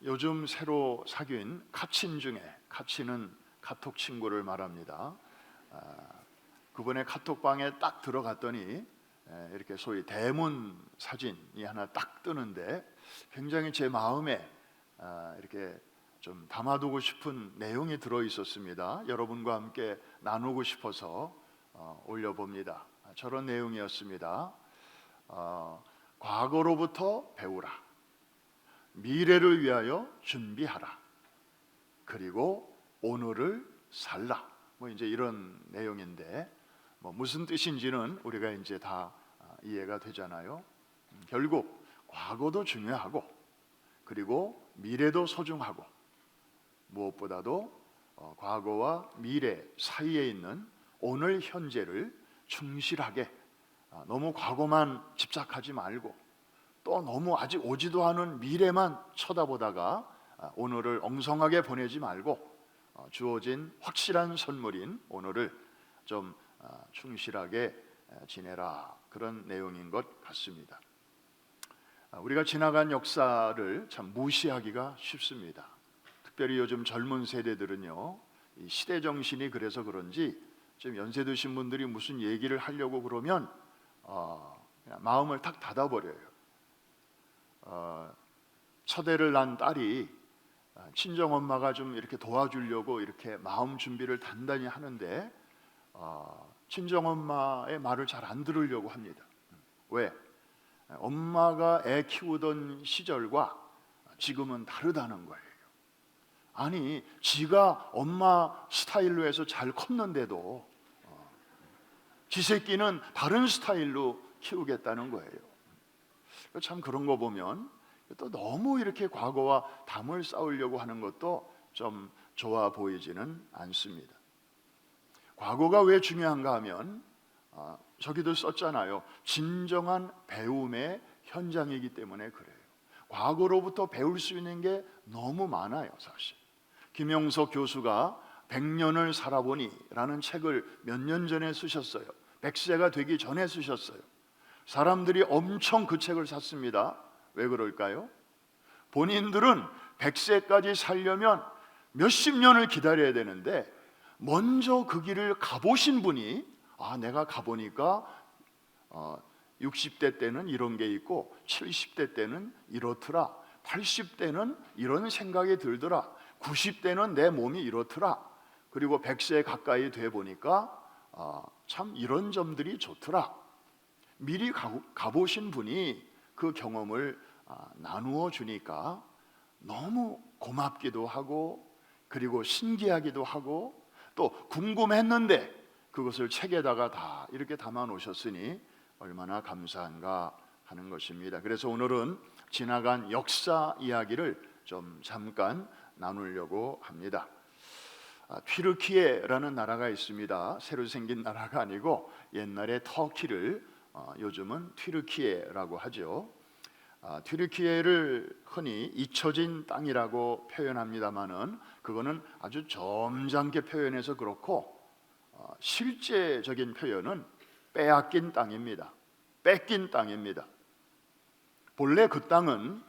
요즘 새로 사귄 카친 중에, 카친은 카톡 친구를 말합니다. 그분의 카톡방에 딱 들어갔더니 이렇게 소위 대문 사진이 하나 딱 뜨는데 굉장히 제 마음에 이렇게 좀 담아두고 싶은 내용이 들어 있었습니다. 여러분과 함께 나누고 싶어서 올려봅니다. 저런 내용이었습니다. 과거로부터 배우라, 미래를 위하여 준비하라, 그리고 오늘을 살라. 이제 이런 내용인데 무슨 뜻인지는 우리가 이제 다 이해가 되잖아요. 결국 과거도 중요하고 그리고 미래도 소중하고 무엇보다도 과거와 미래 사이에 있는 오늘 현재를 충실하게, 너무 과거만 집착하지 말고 또 너무 아직 오지도 않은 미래만 쳐다보다가 오늘을 엉성하게 보내지 말고 주어진 확실한 선물인 오늘을 좀 충실하게 지내라, 그런 내용인 것 같습니다. 우리가 지나간 역사를 참 무시하기가 쉽습니다. 특별히 요즘 젊은 세대들은요, 이 시대 정신이 그래서 그런지 좀 연세 드신 분들이 무슨 얘기를 하려고 그러면 그냥 마음을 탁 닫아버려요. 첫애를 낳은 딸이 친정엄마가 좀 이렇게 도와주려고 이렇게 마음 준비를 단단히 하는데 친정엄마의 말을 잘 안 들으려고 합니다. 왜? 엄마가 애 키우던 시절과 지금은 다르다는 거예요. 아니, 지가 엄마 스타일로 해서 잘 컸는데도 지 새끼는 다른 스타일로 키우겠다는 거예요. 참 그런 거 보면 또 너무 이렇게 과거와 담을 쌓으려고 하는 것도 좀 좋아 보이지는 않습니다. 과거가 왜 중요한가 하면 저기도 썼잖아요. 진정한 배움의 현장이기 때문에 그래요. 과거로부터 배울 수 있는 게 너무 많아요. 사실 김영석 교수가 100년을 살아보니 라는 책을 몇 년 전에 쓰셨어요. 100세가 되기 전에 쓰셨어요. 사람들이 엄청 그 책을 샀습니다. 왜 그럴까요? 본인들은 100세까지 살려면 몇십 년을 기다려야 되는데 먼저 그 길을 가보신 분이 내가 가보니까 60대 때는 이런 게 있고 70대 때는 이렇더라, 80대는 이런 생각이 들더라, 90대는 내 몸이 이렇더라, 그리고 100세 가까이 돼 보니까 참 이런 점들이 좋더라. 미리 가보신 분이 그 경험을 나누어 주니까 너무 고맙기도 하고 그리고 신기하기도 하고 또 궁금했는데 그것을 책에다가 다 이렇게 담아 놓으셨으니 얼마나 감사한가 하는 것입니다. 그래서 오늘은 지나간 역사 이야기를 좀 잠깐 나누려고 합니다. 튀르키예라는 나라가 있습니다. 새로 생긴 나라가 아니고 옛날에 터키를 요즘은 튀르키예라고 하죠. 튀르키예를 흔히 잊혀진 땅이라고 표현합니다만은 그거는 아주 점잖게 표현해서 그렇고 실제적인 표현은 빼앗긴 땅입니다. 뺏긴 땅입니다. 본래 그 땅은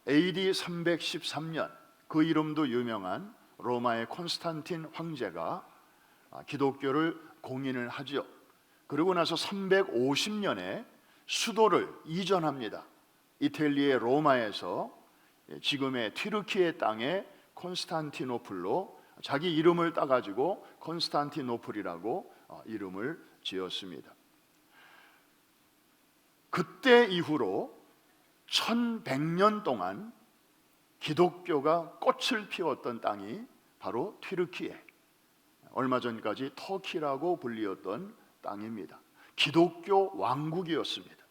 AD 313년 그 이름도 유명한 로마의 콘스탄틴 황제가 기독교를 공인을 하죠. 그러고 나서 350년에 수도를 이전합니다. 이탈리아의 로마에서 지금의 튀르키예 땅의 콘스탄티노플로 자기 이름을 따가지고 콘스탄티노플이라고 이름을 지었습니다. 그때 이후로 1100년 동안 기독교가 꽃을 피웠던 땅이 바로 튀르키예, 얼마 전까지 터키라고 불리었던 땅입니다. 기독교 왕국이었습니다.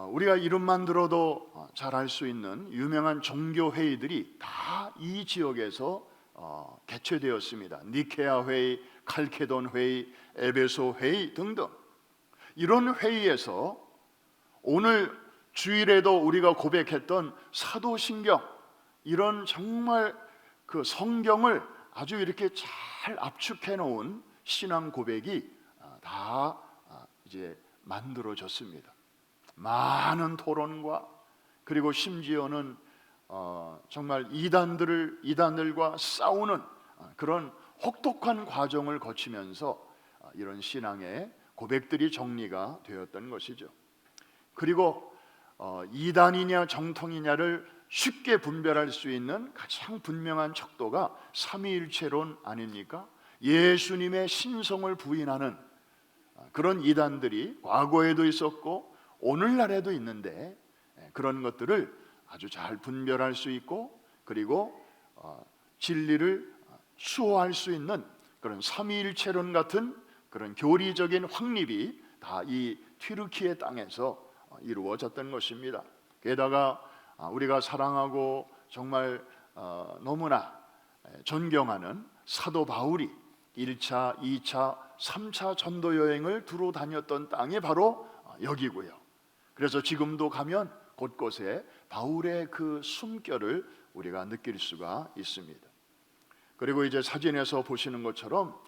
우리가 이름만 들어도 잘 알 수 있는 유명한 종교 회의들이 다 이 지역에서 개최되었습니다. 니케아 회의, 칼케돈 회의, 에베소 회의 등등. 이런 회의에서 오늘 주일에도 우리가 고백했던 사도신경, 이런 정말 그 성경을 아주 이렇게 잘 압축해 놓은 신앙 고백이 다 이제 만들어졌습니다. 많은 토론과 그리고 심지어는 정말 이단들과 싸우는 그런 혹독한 과정을 거치면서 이런 신앙의 고백들이 정리가 되었던 것이죠. 그리고 이단이냐 정통이냐를 쉽게 분별할 수 있는 가장 분명한 척도가 삼위일체론 아닙니까? 예수님의 신성을 부인하는 그런 이단들이 과거에도 있었고 오늘날에도 있는데, 그런 것들을 아주 잘 분별할 수 있고, 그리고 진리를 수호할 수 있는 그런 삼위일체론 같은 그런 교리적인 확립이 다 이 튀르키예 땅에서 이루어졌던 것입니다. 게다가 우리가 사랑하고 정말 너무나 존경하는 사도 바울이 1차, 2차, 3차 전도 여행을 두루 다녔던 땅이 바로 여기고요. 그래서 지금도 가면 곳곳에 바울의 그 숨결을 우리가 느낄 수가 있습니다. 그리고 이제 사진에서 보시는 것처럼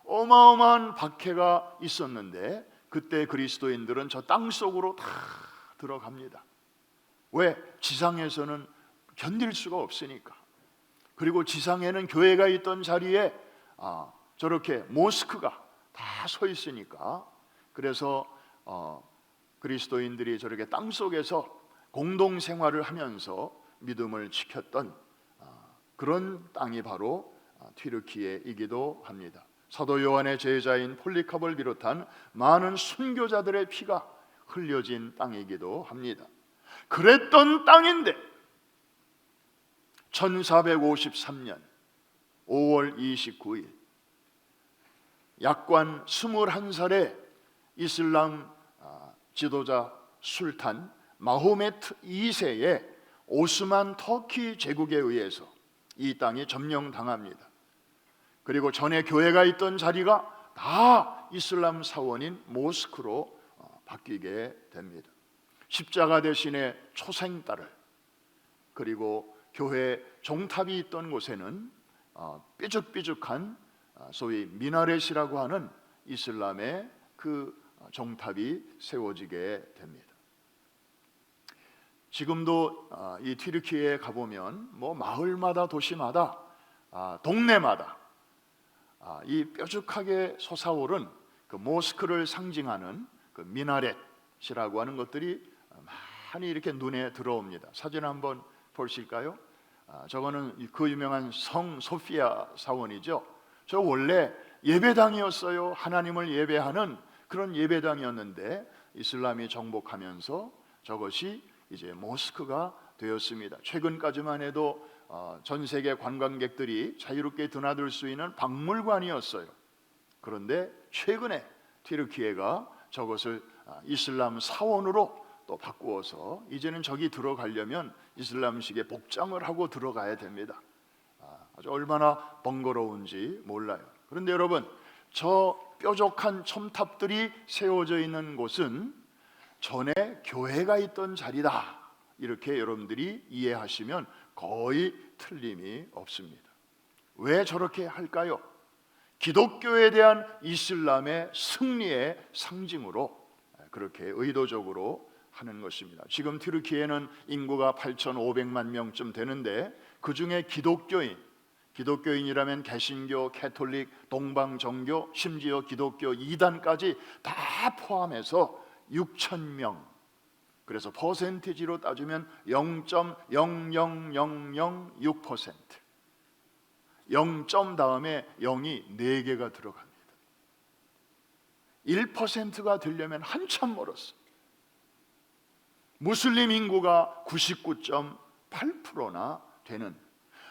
어마어마한 박해가 있었는데, 그때 그리스도인들은 저 땅 속으로 다 들어갑니다. 왜? 지상에서는 견딜 수가 없으니까. 그리고 지상에는 교회가 있던 자리에 저렇게 모스크가 다 서 있으니까, 그래서 그리스도인들이 저렇게 땅 속에서 공동 생활을 하면서 믿음을 지켰던 그런 땅이 바로 튀르키예이기도 합니다. 사도 요한의 제자인 폴리카를 비롯한 많은 순교자들의 피가 흘려진 땅이기도 합니다. 그랬던 땅인데 1453년 5월 29일 약관 21살의 이슬람 지도자 술탄 마호메트 2세의 오스만 터키 제국에 의해서 이 땅이 점령당합니다. 그리고 전에 교회가 있던 자리가 다 이슬람 사원인 모스크로 바뀌게 됩니다. 십자가 대신에 초생딸을, 그리고 교회 종탑이 있던 곳에는 삐죽삐죽한 소위 미나렛이라고 하는 이슬람의 그 종탑이 세워지게 됩니다. 지금도 이 튀르키예에 가보면 마을마다 도시마다 동네마다 이 뾰족하게 솟아오른 그 모스크를 상징하는 그 미나렛이라고 하는 것들이 많이 이렇게 눈에 들어옵니다. 사진 한번 보실까요? 저거는 그 유명한 성 소피아 사원이죠. 저 원래 예배당이었어요. 하나님을 예배하는 그런 예배당이었는데 이슬람이 정복하면서 저것이 이제 모스크가 되었습니다. 최근까지만 해도 전 세계 관광객들이 자유롭게 드나들 수 있는 박물관이었어요. 그런데 최근에 튀르키예가 저것을 이슬람 사원으로 또 바꾸어서 이제는 저기 들어가려면 이슬람식의 복장을 하고 들어가야 됩니다. 아주 얼마나 번거로운지 몰라요. 그런데 여러분, 저 뾰족한 첨탑들이 세워져 있는 곳은 전에 교회가 있던 자리다, 이렇게 여러분들이 이해하시면 거의 틀림이 없습니다. 왜 저렇게 할까요? 기독교에 대한 이슬람의 승리의 상징으로 그렇게 의도적으로 하는 것입니다. 지금 튀르키예는 인구가 8,500만 명쯤 되는데, 그 중에 기독교인이라면 개신교, 캐톨릭, 동방정교, 심지어 기독교 이단까지 다 포함해서 6,000명. 그래서 퍼센티지로 따지면 0.00006%. 0점 다음에 0이 4개가 들어갑니다. 1%가 되려면 한참 멀었어요. 무슬림 인구가 99.8%나 되는,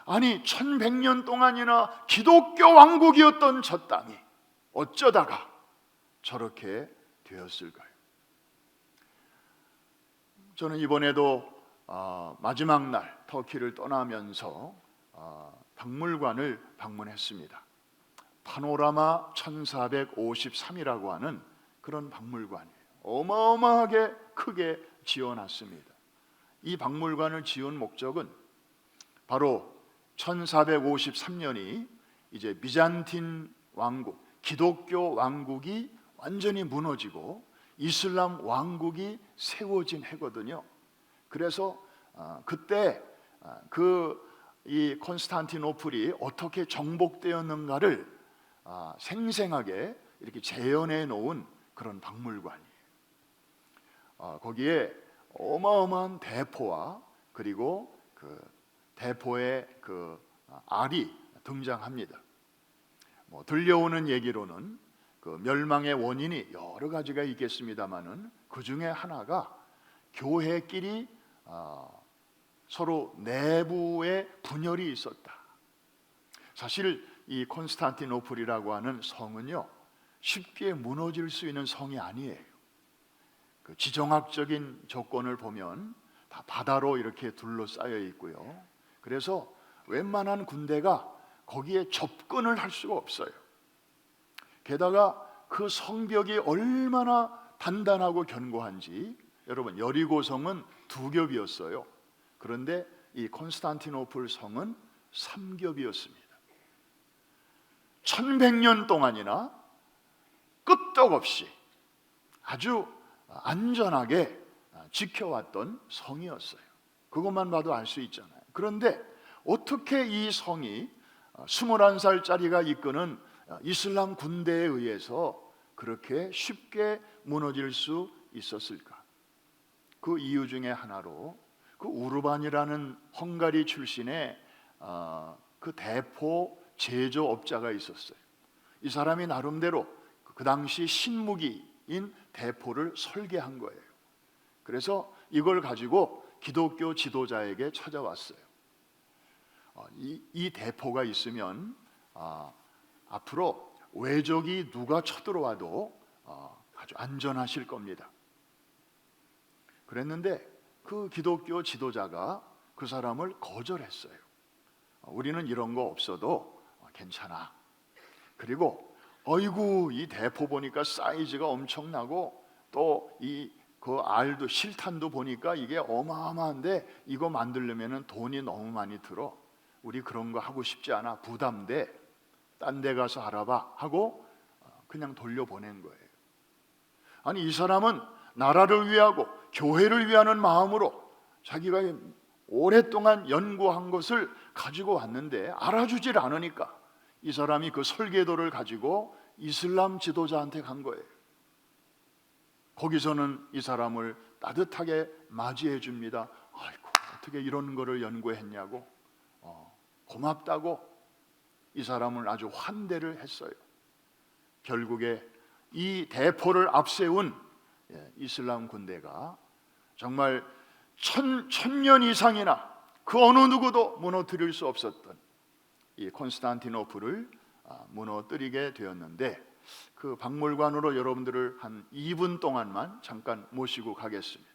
아니 1100년 동안이나 기독교 왕국이었던 저 땅이 어쩌다가 저렇게 되었을까요? 저는 이번에도 마지막 날 터키를 떠나면서 박물관을 방문했습니다. 파노라마 1453이라고 하는 그런 박물관이에요. 어마어마하게 크게 지어놨습니다. 이 박물관을 지은 목적은 바로 1453년이 이제 비잔틴 왕국, 기독교 왕국이 완전히 무너지고 이슬람 왕국이 세워진 해거든요. 그래서 그때 이 콘스탄티노플이 어떻게 정복되었는가를 생생하게 이렇게 재현해 놓은 그런 박물관이에요. 거기에 어마어마한 대포와 그리고 그 대포의 그 알이 등장합니다. 들려오는 얘기로는 그 멸망의 원인이 여러 가지가 있겠습니다만은 그 중에 하나가 교회끼리 서로 내부에 분열이 있었다. 사실 이 콘스탄티노플이라고 하는 성은요, 쉽게 무너질 수 있는 성이 아니에요. 그 지정학적인 조건을 보면 다 바다로 이렇게 둘러싸여 있고요. 그래서 웬만한 군대가 거기에 접근을 할 수가 없어요. 게다가 그 성벽이 얼마나 단단하고 견고한지, 여러분, 여리고성은 2겹이었어요. 그런데 이 콘스탄티노플 성은 3겹이었습니다. 1100년 동안이나 끄떡없이 아주 안전하게 지켜왔던 성이었어요. 그것만 봐도 알 수 있잖아요. 그런데 어떻게 이 성이 21살짜리가 이끄는 이슬람 군대에 의해서 그렇게 쉽게 무너질 수 있었을까? 그 이유 중에 하나로 그 우르반이라는 헝가리 출신의 그 대포 제조업자가 있었어요. 이 사람이 나름대로 그 당시 신무기인 대포를 설계한 거예요. 그래서 이걸 가지고 기독교 지도자에게 찾아왔어요. 이 대포가 있으면 앞으로 외적이 누가 쳐들어와도 아주 안전하실 겁니다. 그랬는데 그 기독교 지도자가 그 사람을 거절했어요. 우리는 이런 거 없어도 괜찮아. 그리고 어이구, 이 대포 보니까 사이즈가 엄청나고 또 그 알도 실탄도 보니까 이게 어마어마한데 이거 만들려면 돈이 너무 많이 들어. 우리 그런 거 하고 싶지 않아. 부담돼. 딴 데 가서 알아봐 하고 그냥 돌려보낸 거예요. 아니, 이 사람은 나라를 위하고 교회를 위하는 마음으로 자기가 오랫동안 연구한 것을 가지고 왔는데 알아주질 않으니까 이 사람이 그 설계도를 가지고 이슬람 지도자한테 간 거예요. 거기서는 이 사람을 따뜻하게 맞이해 줍니다. 아이고, 어떻게 이런 거를 연구했냐고, 고맙다고 이 사람을 아주 환대를 했어요. 결국에 이 대포를 앞세운 이슬람 군대가 정말 천년 이상이나 그 어느 누구도 무너뜨릴 수 없었던 이 콘스탄티노플을 무너뜨리게 되었는데, 그 박물관으로 여러분들을 한 2분 동안만 잠깐 모시고 가겠습니다.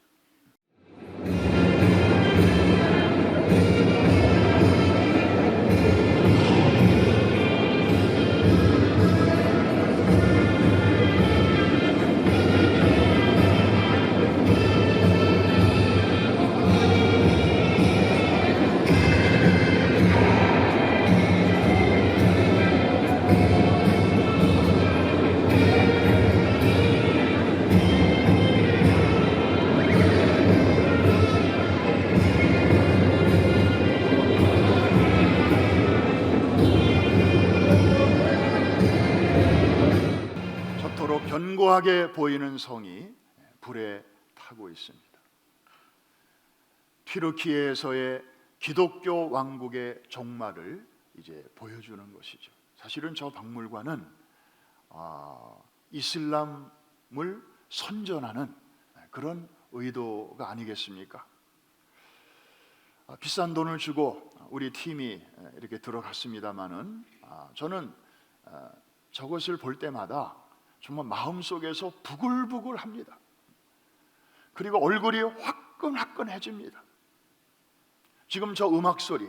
저토록 견고하게 보이는 성이 불에 타고 있습니다. 튀르키예에서의 기독교 왕국의 종말을 이제 보여주는 것이죠. 사실은 저 박물관은 이슬람을 선전하는 그런 의도가 아니겠습니까? 비싼 돈을 주고 우리 팀이 이렇게 들어갔습니다마는 저는 저것을 볼 때마다 정말 마음속에서 부글부글합니다. 그리고 얼굴이 화끈화끈해집니다. 지금 저 음악 소리,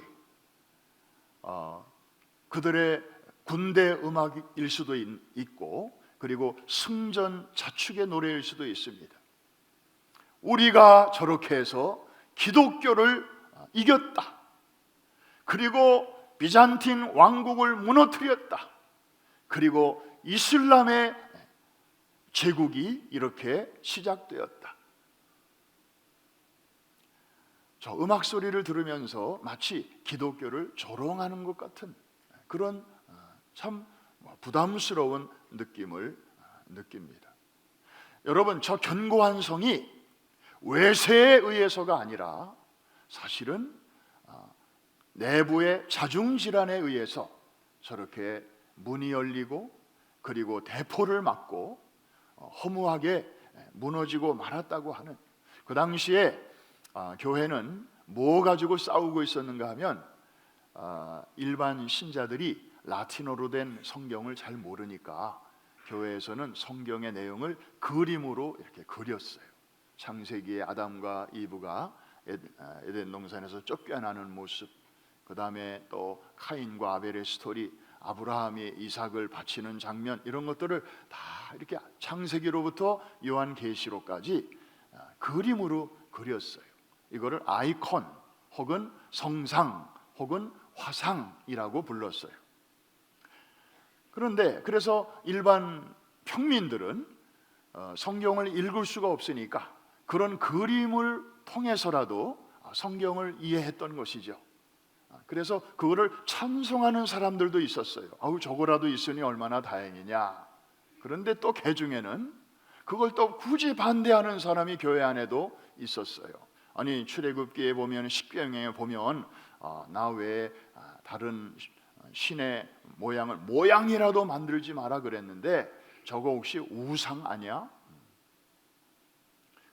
그들의 군대 음악일 수도 있고, 그리고 승전 자축의 노래일 수도 있습니다. 우리가 저렇게 해서 기독교를 이겼다. 그리고 비잔틴 왕국을 무너뜨렸다. 그리고 이슬람의 제국이 이렇게 시작되었다. 저 음악 소리를 들으면서 마치 기독교를 조롱하는 것 같은 그런 참 부담스러운 느낌을 느낍니다. 여러분, 저 견고한 성이 외세에 의해서가 아니라 사실은 내부의 자중질환에 의해서 저렇게 문이 열리고 그리고 대포를 맞고 허무하게 무너지고 말았다고 하는, 그 당시에 교회는 뭐 가지고 싸우고 있었는가 하면 일반 신자들이 라틴어로 된 성경을 잘 모르니까 교회에서는 성경의 내용을 그림으로 이렇게 그렸어요. 창세기의 아담과 이브가 에덴 동산에서 쫓겨나는 모습, 그 다음에 또 카인과 아벨의 스토리, 아브라함이 이삭을 바치는 장면, 이런 것들을 다 이렇게 창세기로부터 요한계시록까지 그림으로 그렸어요. 이거를 아이콘 혹은 성상 혹은 화상이라고 불렀어요. 그런데 그래서 일반 평민들은 성경을 읽을 수가 없으니까 그런 그림을 통해서라도 성경을 이해했던 것이죠. 그래서 그거를 찬송하는 사람들도 있었어요. 아우, 저거라도 있으니 얼마나 다행이냐. 그런데 또 개 중에는 그걸 또 굳이 반대하는 사람이 교회 안에도 있었어요. 아니, 출애굽기에 보면, 십계명에 보면 나 외에 다른 신의 모양이라도 만들지 마라 그랬는데 저거 혹시 우상 아니야?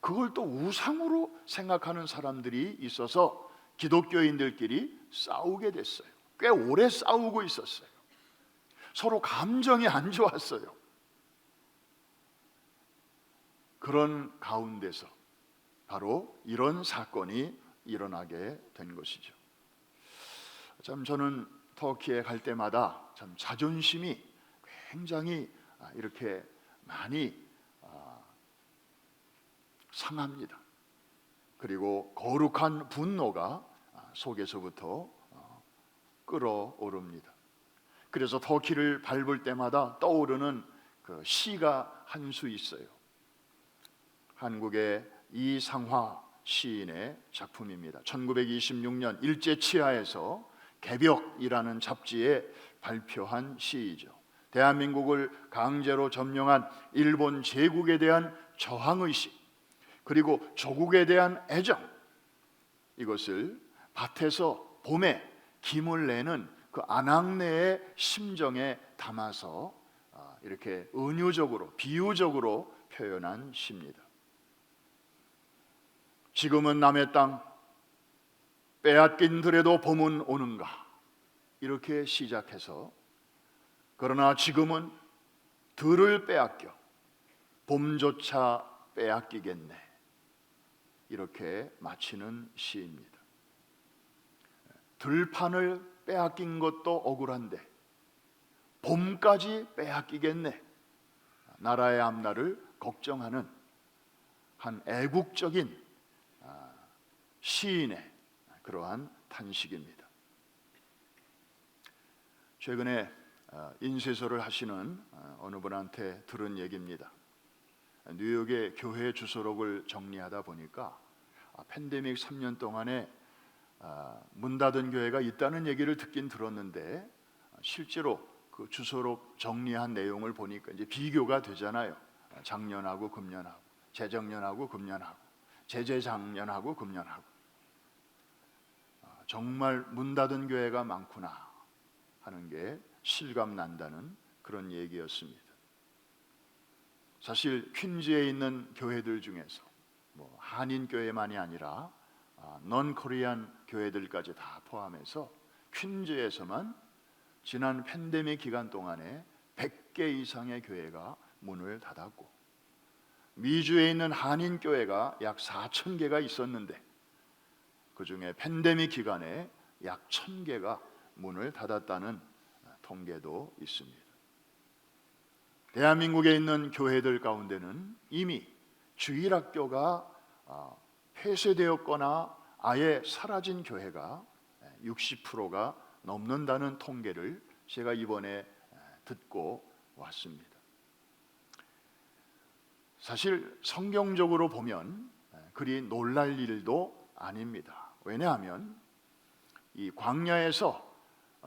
그걸 또 우상으로 생각하는 사람들이 있어서 기독교인들끼리 싸우게 됐어요. 꽤 오래 싸우고 있었어요. 서로 감정이 안 좋았어요. 그런 가운데서 바로 이런 사건이 일어나게 된 것이죠. 참 저는 터키에 갈 때마다 참 자존심이 굉장히 이렇게 많이 상합니다. 그리고 거룩한 분노가 속에서부터 끓어오릅니다. 그래서 터키를 밟을 때마다 떠오르는 그 시가 한 수 있어요. 한국의 이상화 시인의 작품입니다. 1926년 일제치하에서 개벽이라는 잡지에 발표한 시이죠. 대한민국을 강제로 점령한 일본 제국에 대한 저항의식, 그리고 조국에 대한 애정, 이것을 밭에서 봄에 김을 내는 그 아낙네의 심정에 담아서 이렇게 은유적으로, 비유적으로 표현한 시입니다. 지금은 남의 땅 빼앗긴들에도 봄은 오는가, 이렇게 시작해서 그러나 지금은 들을 빼앗겨 봄조차 빼앗기겠네, 이렇게 마치는 시입니다. 들판을 빼앗긴 것도 억울한데 봄까지 빼앗기겠네, 나라의 앞날을 걱정하는 한 애국적인 시인의 그러한 탄식입니다. 최근에 인쇄소를 하시는 어느 분한테 들은 얘기입니다. 뉴욕의 교회 주소록을 정리하다 보니까 팬데믹 3년 동안에 문 닫은 교회가 있다는 얘기를 듣긴 들었는데 실제로 그 주소록 정리한 내용을 보니까 이제 비교가 되잖아요. 작년하고 금년하고, 재작년하고 금년하고, 재재작년하고 금년하고. 정말 문 닫은 교회가 많구나 하는 게 실감 난다는 그런 얘기였습니다. 사실 퀸즈에 있는 교회들 중에서 한인 교회만이 아니라 넌 코리안 교회들까지 다 포함해서 퀸즈에서만 지난 팬데믹 기간 동안에 100개 이상의 교회가 문을 닫았고, 미주에 있는 한인 교회가 약 4,000개가 있었는데 그 중에 팬데믹 기간에 약 1,000개가 문을 닫았다는 통계도 있습니다. 대한민국에 있는 교회들 가운데는 이미 주일학교가 폐쇄되었거나 아예 사라진 교회가 60%가 넘는다는 통계를 제가 이번에 듣고 왔습니다. 사실 성경적으로 보면 그리 놀랄 일도 아닙니다. 왜냐하면 이 광야에서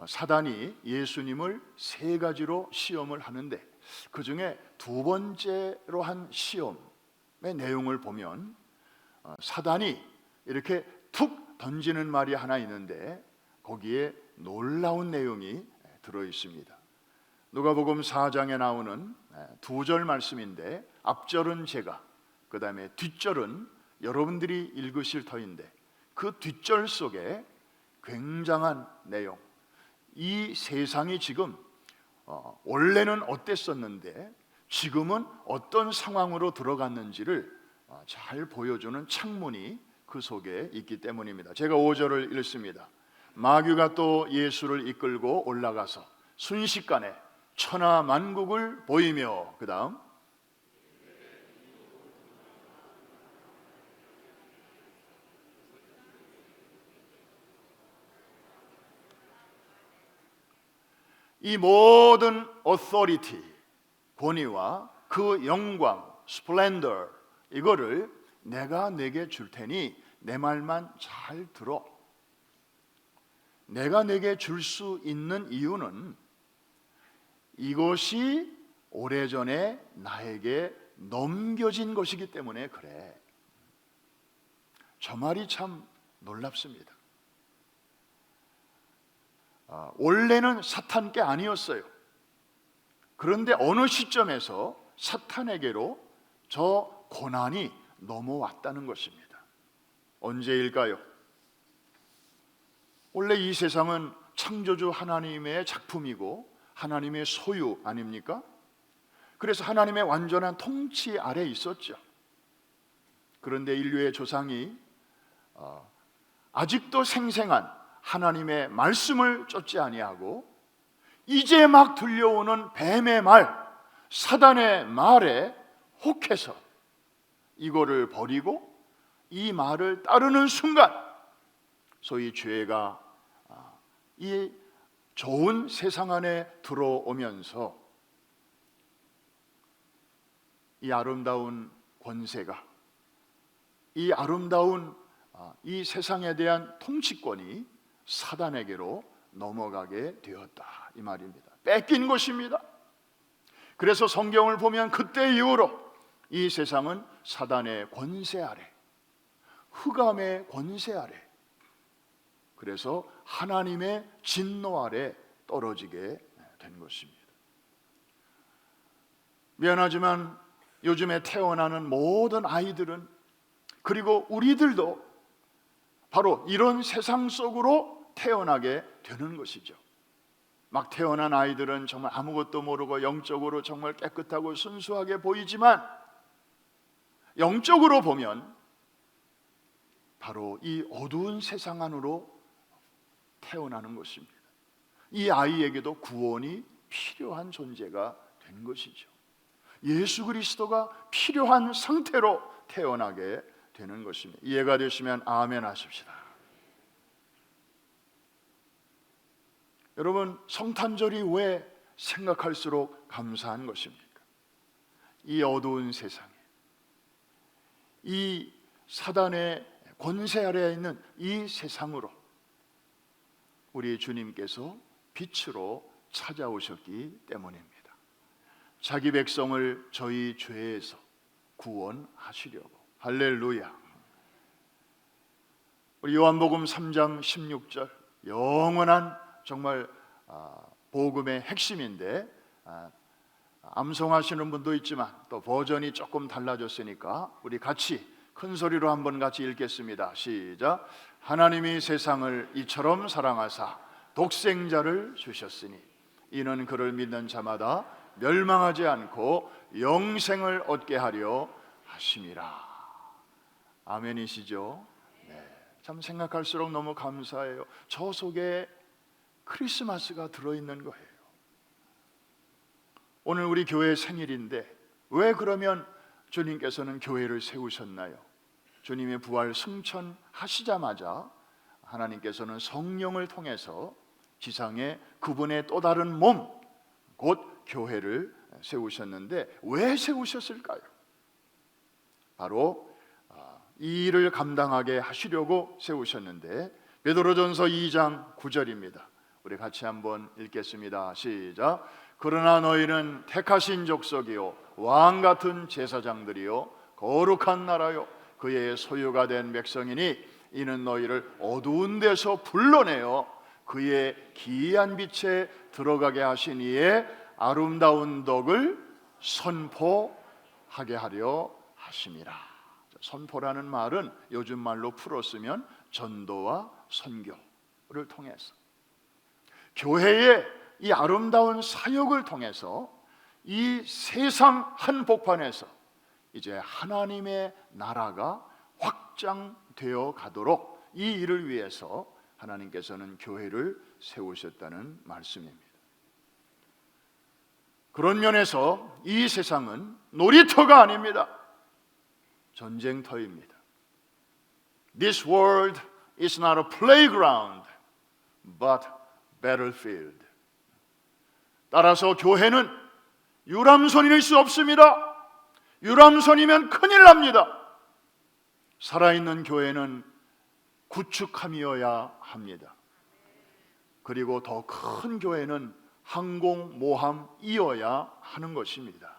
사단이 예수님을 세 가지로 시험을 하는데, 그 중에 두 번째로 한 시험의 내용을 보면 사단이 이렇게 툭 던지는 말이 하나 있는데 거기에 놀라운 내용이 들어 있습니다. 누가복음 4장에 나오는 두 절 말씀인데, 앞절은 제가, 그 다음에 뒷절은 여러분들이 읽으실 터인데, 그 뒷절 속에 굉장한 내용, 이 세상이 지금 원래는 어땠었는데 지금은 어떤 상황으로 들어갔는지를 잘 보여주는 창문이 그 속에 있기 때문입니다. 제가 5절을 읽습니다. 마귀가 또 예수를 이끌고 올라가서 순식간에 천하 만국을 보이며, 그 다음 이 모든 authority, 권위와 그 영광, splendor, 이거를 내가 내게 줄 테니 내 말만 잘 들어. 내가 내게 줄 수 있는 이유는 이것이 오래전에 나에게 넘겨진 것이기 때문에 그래. 저 말이 참 놀랍습니다. 원래는 사탄 게 아니었어요. 그런데 어느 시점에서 사탄에게로 저 고난이 넘어왔다는 것입니다. 언제일까요? 원래 이 세상은 창조주 하나님의 작품이고 하나님의 소유 아닙니까? 그래서 하나님의 완전한 통치 아래 있었죠. 그런데 인류의 조상이 아직도 생생한 하나님의 말씀을 쫓지 아니하고 이제 막 들려오는 뱀의 말, 사단의 말에 혹해서 이거를 버리고 이 말을 따르는 순간, 소위 죄가 이 좋은 세상 안에 들어오면서 이 아름다운 권세가, 이 아름다운 이 세상에 대한 통치권이 사단에게로 넘어가게 되었다, 이 말입니다. 뺏긴 것입니다. 그래서 성경을 보면 그때 이후로 이 세상은 사단의 권세 아래, 흑암의 권세 아래, 그래서 하나님의 진노 아래 떨어지게 된 것입니다. 미안하지만 요즘에 태어나는 모든 아이들은, 그리고 우리들도 바로 이런 세상 속으로 태어나게 되는 것이죠. 막 태어난 아이들은 정말 아무것도 모르고 영적으로 정말 깨끗하고 순수하게 보이지만 영적으로 보면 바로 이 어두운 세상 안으로 태어나는 것입니다. 이 아이에게도 구원이 필요한 존재가 된 것이죠. 예수 그리스도가 필요한 상태로 태어나게 되는 것입니다. 이해가 되시면 아멘 하십시다. 여러분, 성탄절이 왜 생각할수록 감사한 것입니까? 이 어두운 세상에, 이 사단의 권세 아래에 있는 이 세상으로 우리 주님께서 빛으로 찾아오셨기 때문입니다. 자기 백성을 저희 죄에서 구원하시려고. 할렐루야. 우리 요한복음 3장 16절, 영원한 정말 복음의 핵심인데 암송하시는 분도 있지만 또 버전이 조금 달라졌으니까 우리 같이 큰 소리로 한번 같이 읽겠습니다. 시작. 하나님이 세상을 이처럼 사랑하사 독생자를 주셨으니 이는 그를 믿는 자마다 멸망하지 않고 영생을 얻게 하려 하심이라. 아멘이시죠? 네, 참 생각할수록 너무 감사해요. 저 속에 크리스마스가 들어있는 거예요. 오늘 우리 교회 생일인데 왜 그러면 주님께서는 교회를 세우셨나요? 주님의 부활 승천하시자마자 하나님께서는 성령을 통해서 지상에 그분의 또 다른 몸, 곧 교회를 세우셨는데 왜 세우셨을까요? 바로 이 일을 감당하게 하시려고 세우셨는데, 베드로전서 2장 9절입니다. 우리 같이 한번 읽겠습니다. 시작. 그러나 너희는 택하신 족속이요 왕 같은 제사장들이요 거룩한 나라요 그의 소유가 된 백성이니 이는 너희를 어두운 데서 불러내어 그의 기이한 빛에 들어가게 하신 이의 아름다운 덕을 선포하게 하려 하심이라. 선포라는 말은 요즘 말로 풀어 쓰면 전도와 선교를 통해서, 교회의 이 아름다운 사역을 통해서 이 세상 한복판에서 이제 하나님의 나라가 확장되어 가도록 이 일을 위해서 하나님께서는 교회를 세우셨다는 말씀입니다. 그런 면에서 이 세상은 놀이터가 아닙니다. 전쟁터입니다. This world is not a playground, but battlefield. 따라서 교회는 유람선일 수 없습니다. 유람선이면 큰일 납니다. 살아있는 교회는 구축함이어야 합니다. 그리고 더 큰 교회는 항공모함이어야 하는 것입니다.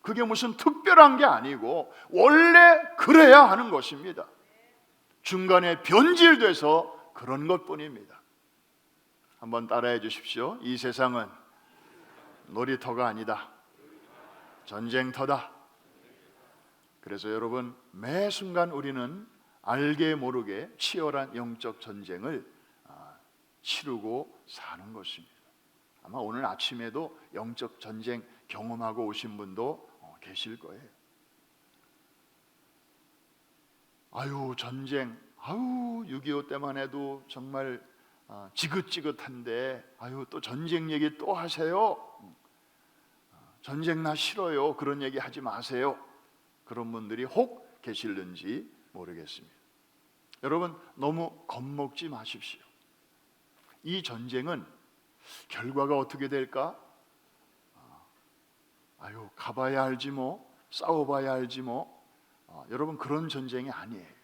그게 무슨 특별한 게 아니고 원래 그래야 하는 것입니다. 중간에 변질돼서 그런 것뿐입니다. 한번 따라해 주십시오. 이 세상은 놀이터가 아니다. 전쟁터다. 그래서 여러분, 매 순간 우리는 알게 모르게 치열한 영적 전쟁을 치르고 사는 것입니다. 아마 오늘 아침에도 영적 전쟁 경험하고 오신 분도 계실 거예요. 아유, 전쟁, 아유, 6.25 때만 해도 정말 지긋지긋한데, 아유, 또 전쟁 얘기 또 하세요. 전쟁 나 싫어요. 그런 얘기 하지 마세요. 그런 분들이 혹 계실는지 모르겠습니다. 여러분, 너무 겁먹지 마십시오. 이 전쟁은 결과가 어떻게 될까? 아유, 가봐야 알지 뭐, 싸워봐야 알지 뭐. 여러분, 그런 전쟁이 아니에요.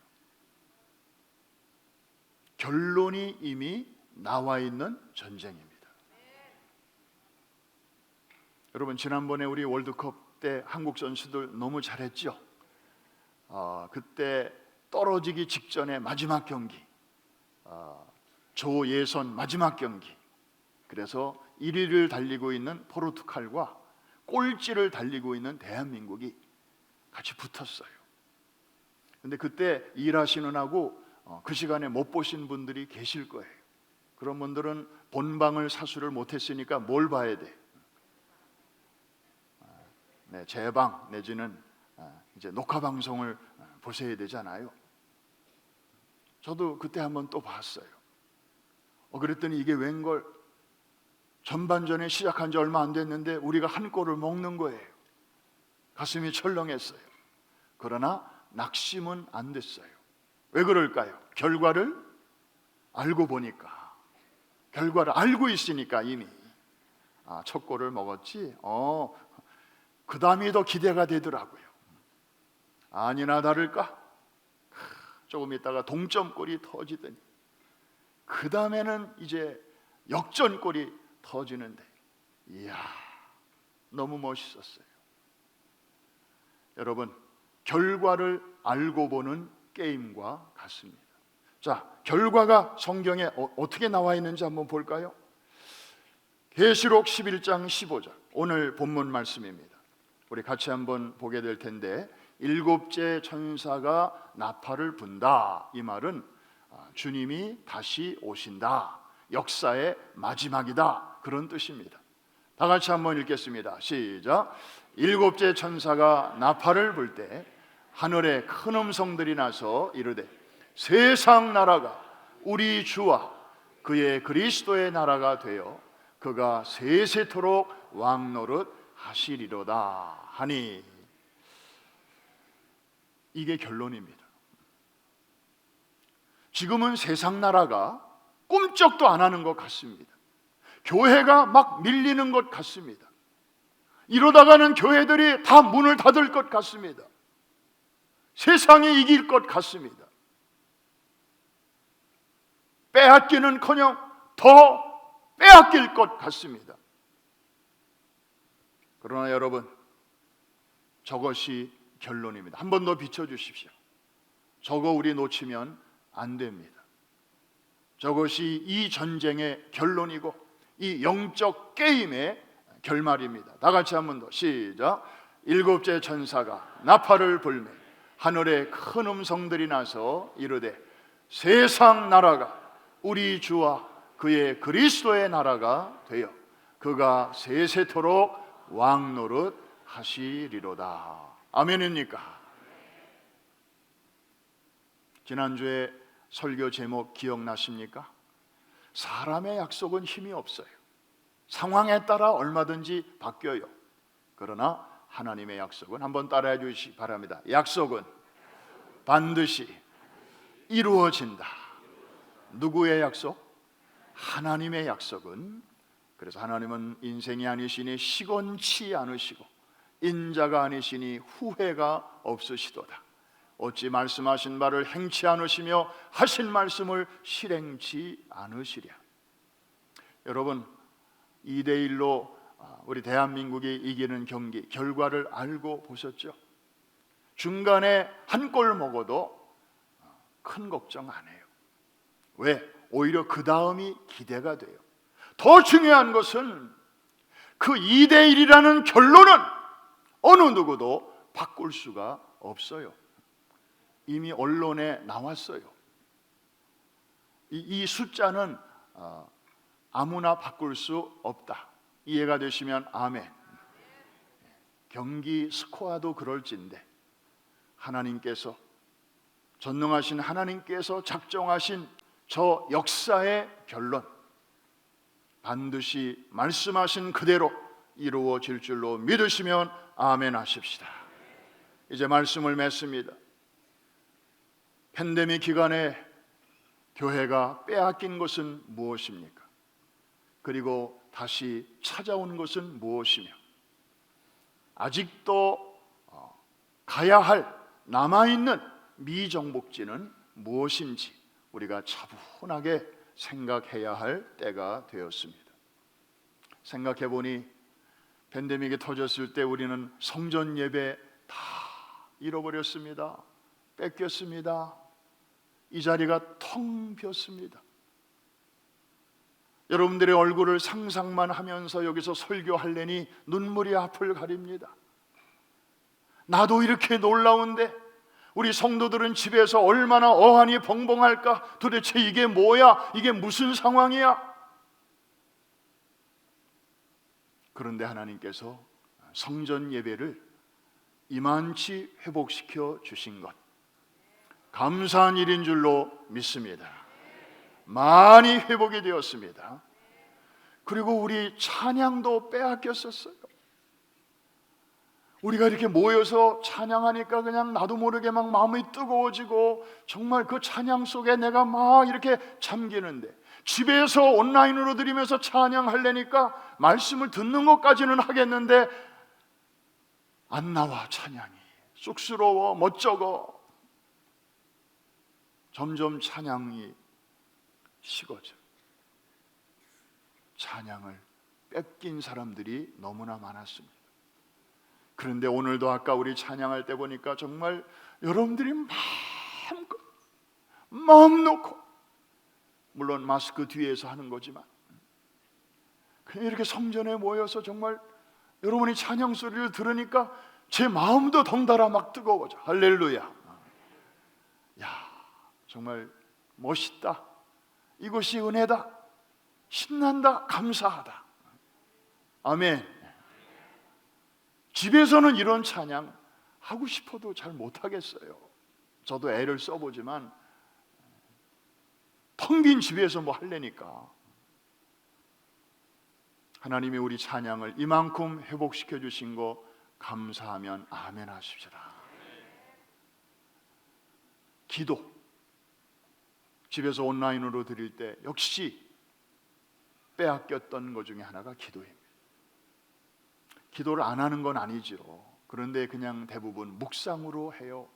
결론이 이미 나와 있는 전쟁입니다. 여러분, 지난번에 우리 월드컵 때 한국 선수들 너무 잘했죠? 그때 떨어지기 직전에 마지막 경기, 조예선 마지막 경기, 그래서 1위를 달리고 있는 포르투갈과 꼴찌를 달리고 있는 대한민국이 같이 붙었어요. 근데 그때 일하시는 하고 그 시간에 못 보신 분들이 계실 거예요. 그런 분들은 본방을 사수를 못했으니까 뭘 봐야 돼? 네, 재방 내지는 이제 녹화 방송을 보셔야 되잖아요. 저도 그때 한번 또 봤어요. 그랬더니 이게 웬걸, 전반전에 시작한 지 얼마 안 됐는데 우리가 한 골을 먹는 거예요. 가슴이 철렁했어요. 그러나 낙심은 안 됐어요. 왜 그럴까요? 결과를 알고 보니까, 결과를 알고 있으니까 이미 첫 골을 먹었지. 그 다음이 더 기대가 되더라고요. 아니나 다를까? 조금 있다가 동점골이 터지더니 그 다음에는 이제 역전골이 터지는데, 이야, 너무 멋있었어요. 여러분, 결과를 알고 보는 게임과 같습니다. 자, 결과가 성경에 어떻게 나와 있는지 한번 볼까요? 계시록 11장 15절, 오늘 본문 말씀입니다. 우리 같이 한번 보게 될 텐데, 일곱째 천사가 나팔을 분다, 이 말은 주님이 다시 오신다, 역사의 마지막이다, 그런 뜻입니다. 다 같이 한번 읽겠습니다. 시작. 일곱째 천사가 나팔을 불 때 하늘에 큰 음성들이 나서 이르되 세상 나라가 우리 주와 그의 그리스도의 나라가 되어 그가 세세토록 왕노릇 하시리로다 하니, 이게 결론입니다. 지금은 세상 나라가 꿈쩍도 안 하는 것 같습니다. 교회가 막 밀리는 것 같습니다. 이러다가는 교회들이 다 문을 닫을 것 같습니다. 세상이 이길 것 같습니다. 빼앗기는커녕 더 빼앗길 것 같습니다. 그러나 여러분, 저것이 결론입니다. 한 번 더 비춰주십시오. 저거 우리 놓치면 안 됩니다. 저것이 이 전쟁의 결론이고 이 영적 게임의 결말입니다. 다 같이 한 번 더 시작. 일곱째 천사가 나팔을 불매 하늘에 큰 음성들이 나서 이르되 세상 나라가 우리 주와 그의 그리스도의 나라가 되어 그가 세세토록 왕노릇 하시리로다. 아멘입니까? 지난주에 설교 제목 기억나십니까? 사람의 약속은 힘이 없어요. 상황에 따라 얼마든지 바뀌어요. 그러나 하나님의 약속은, 한번 따라해 주시기 바랍니다. 약속은 반드시 이루어진다. 누구의 약속? 하나님의 약속은. 그래서 하나님은 인생이 아니시니 시건치 않으시고 인자가 아니시니 후회가 없으시도다. 어찌 말씀하신 바를 행치 않으시며 하신 말씀을 실행치 않으시랴. 여러분, 2대1로 우리 대한민국이 이기는 경기 결과를 알고 보셨죠? 중간에 한 골 먹어도 큰 걱정 안 해요. 왜? 오히려 그 다음이 기대가 돼요. 더 중요한 것은 그 2대1이라는 결론은 어느 누구도 바꿀 수가 없어요. 이미 언론에 나왔어요. 이 숫자는 아무나 바꿀 수 없다. 이해가 되시면 아멘. 경기 스코어도 그럴진데 하나님께서, 전능하신 하나님께서 작정하신 저 역사의 결론, 반드시 말씀하신 그대로 이루어질 줄로 믿으시면 아멘 하십시다. 이제 말씀을 맺습니다. 팬데믹 기간에 교회가 빼앗긴 것은 무엇입니까? 그리고 다시 찾아온 것은 무엇이며, 아직도 가야 할 남아있는 미정복지는 무엇인지 우리가 차분하게 생각해야 할 때가 되었습니다. 생각해보니 팬데믹이 터졌을 때 우리는 성전 예배 다 잃어버렸습니다. 뺏겼습니다. 이 자리가 텅 비었습니다. 여러분들의 얼굴을 상상만 하면서 여기서 설교하려니 눈물이 앞을 가립니다. 나도 이렇게 놀라운데 우리 성도들은 집에서 얼마나 어안이 벙벙할까? 도대체 이게 뭐야? 이게 무슨 상황이야? 그런데 하나님께서 성전 예배를 이만치 회복시켜 주신 것, 감사한 일인 줄로 믿습니다. 많이 회복이 되었습니다. 그리고 우리 찬양도 빼앗겼었어요. 우리가 이렇게 모여서 찬양하니까 그냥 나도 모르게 막 마음이 뜨거워지고 정말 그 찬양 속에 내가 막 이렇게 잠기는데, 집에서 온라인으로 드리면서 찬양하려니까 말씀을 듣는 것까지는 하겠는데 안 나와. 찬양이 쑥스러워, 멋쩍어. 점점 찬양이 식어져. 찬양을 뺏긴 사람들이 너무나 많았습니다. 그런데 오늘도 아까 우리 찬양할 때 보니까 정말 여러분들이 마음껏 마음 놓고, 물론 마스크 뒤에서 하는 거지만 그냥 이렇게 성전에 모여서 정말 여러분이 찬양 소리를 들으니까 제 마음도 덩달아 막 뜨거워져. 할렐루야. 야, 정말 멋있다. 이것이 은혜다. 신난다. 감사하다. 아멘. 집에서는 이런 찬양 하고 싶어도 잘 못하겠어요. 저도 애를 써보지만 텅 빈 집에서 뭐 하려니까. 하나님이 우리 찬양을 이만큼 회복시켜 주신 거 감사하면 아멘 하십시다. 기도, 집에서 온라인으로 드릴 때 역시 빼앗겼던 것 중에 하나가 기도입니다. 기도를 안 하는 건 아니죠. 그런데 그냥 대부분 묵상으로 해요.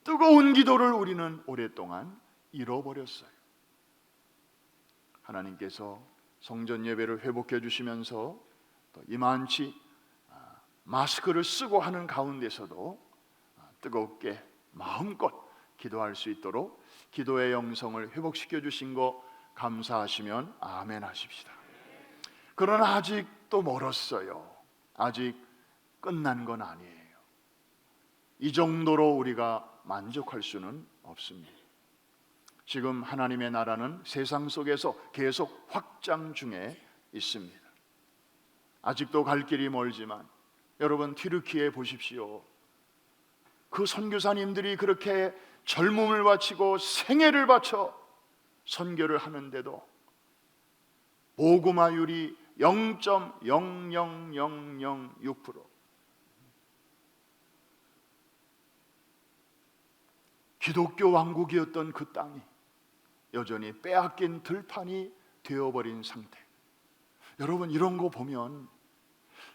뜨거운 기도를 우리는 오랫동안 잃어버렸어요. 하나님께서 성전 예배를 회복해 주시면서 또 이만치 마스크를 쓰고 하는 가운데서도 뜨겁게 마음껏 기도할 수 있도록 기도의 영성을 회복시켜 주신 거 감사하시면 아멘 하십시다. 그러나 아직도 멀었어요. 아직 끝난 건 아니에요. 이 정도로 우리가 만족할 수는 없습니다. 지금 하나님의 나라는 세상 속에서 계속 확장 중에 있습니다. 아직도 갈 길이 멀지만 여러분 튀르키예 보십시오. 그 선교사님들이 그렇게 젊음을 바치고 생애를 바쳐 선교를 하는데도 복음화율이 0.00006%. 기독교 왕국이었던 그 땅이 여전히 빼앗긴 들판이 되어버린 상태. 여러분 이런 거 보면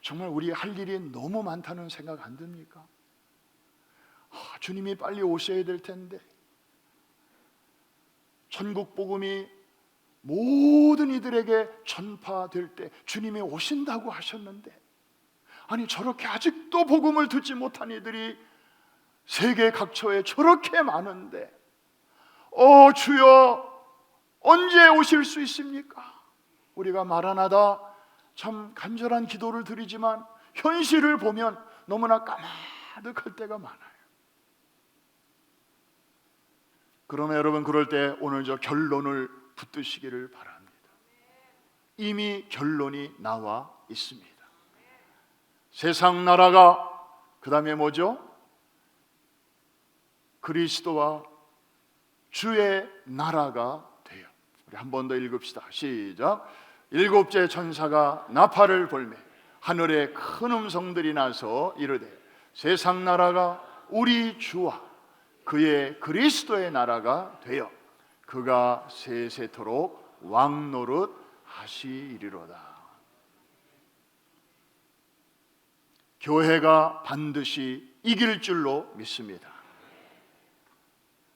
정말 우리 할 일이 너무 많다는 생각 안 듭니까? 주님이 빨리 오셔야 될 텐데, 천국 복음이 모든 이들에게 전파될 때 주님이 오신다고 하셨는데, 아니 저렇게 아직도 복음을 듣지 못한 이들이 세계 각처에 저렇게 많은데 주여 언제 오실 수 있습니까? 우리가 마라나다 참 간절한 기도를 드리지만 현실을 보면 너무나 까마득할 때가 많아요. 그러나 여러분 그럴 때 오늘 저 결론을 붙드시기를 바랍니다. 이미 결론이 나와 있습니다. 세상 나라가 그 다음에 뭐죠? 그리스도와 주의 나라가 돼요. 우리 한 번 더 읽읍시다. 시작. 일곱째 천사가 나팔을 불매 하늘에 큰 음성들이 나서 이르되 세상 나라가 우리 주와 그의 그리스도의 나라가 되어 그가 세세토록 왕노릇 하시리로다. 교회가 반드시 이길 줄로 믿습니다.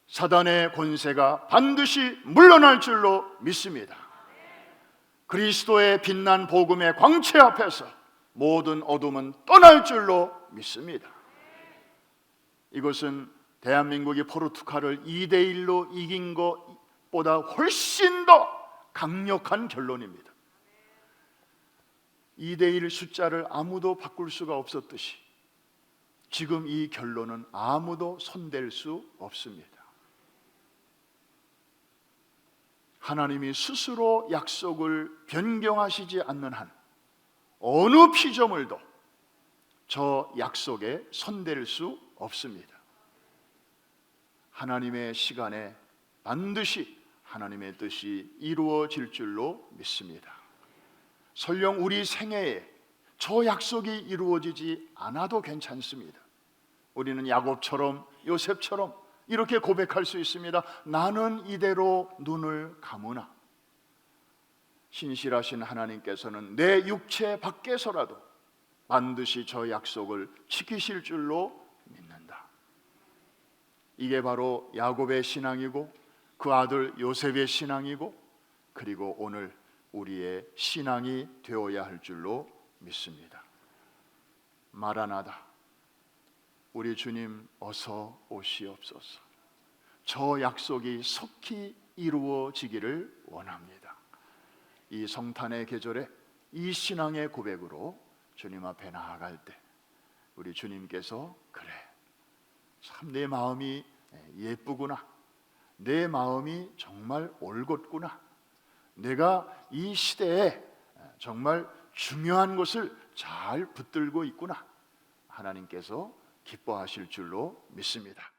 사단의 권세가 반드시 물러날 줄로 믿습니다. 그리스도의 빛난 복음의 광채 앞에서 모든 어둠은 떠날 줄로 믿습니다. 이것은 대한민국이 포르투갈을 2대1로 이긴 것보다 훨씬 더 강력한 결론입니다. 2대1 숫자를 아무도 바꿀 수가 없었듯이 지금 이 결론은 아무도 손댈 수 없습니다. 하나님이 스스로 약속을 변경하시지 않는 한 어느 피조물도 저 약속에 손댈 수 없습니다. 하나님의 시간에 반드시 하나님의 뜻이 이루어질 줄로 믿습니다. 설령 우리 생애에 저 약속이 이루어지지 않아도 괜찮습니다. 우리는 야곱처럼 요셉처럼 이렇게 고백할 수 있습니다. 나는 이대로 눈을 감으나 신실하신 하나님께서는 내 육체 밖에서라도 반드시 저 약속을 지키실 줄로 믿는다. 이게 바로 야곱의 신앙이고 그 아들 요셉의 신앙이고 그리고 오늘 우리의 신앙이 되어야 할 줄로 믿습니다. 마라나다, 우리 주님 어서 오시옵소서. 저 약속이 속히 이루어지기를 원합니다. 이 성탄의 계절에 이 신앙의 고백으로 주님 앞에 나아갈 때 우리 주님께서 그래, 참 내 마음이 예쁘구나, 내 마음이 정말 올곧구나, 내가 이 시대에 정말 중요한 것을 잘 붙들고 있구나, 하나님께서 기뻐하실 줄로 믿습니다.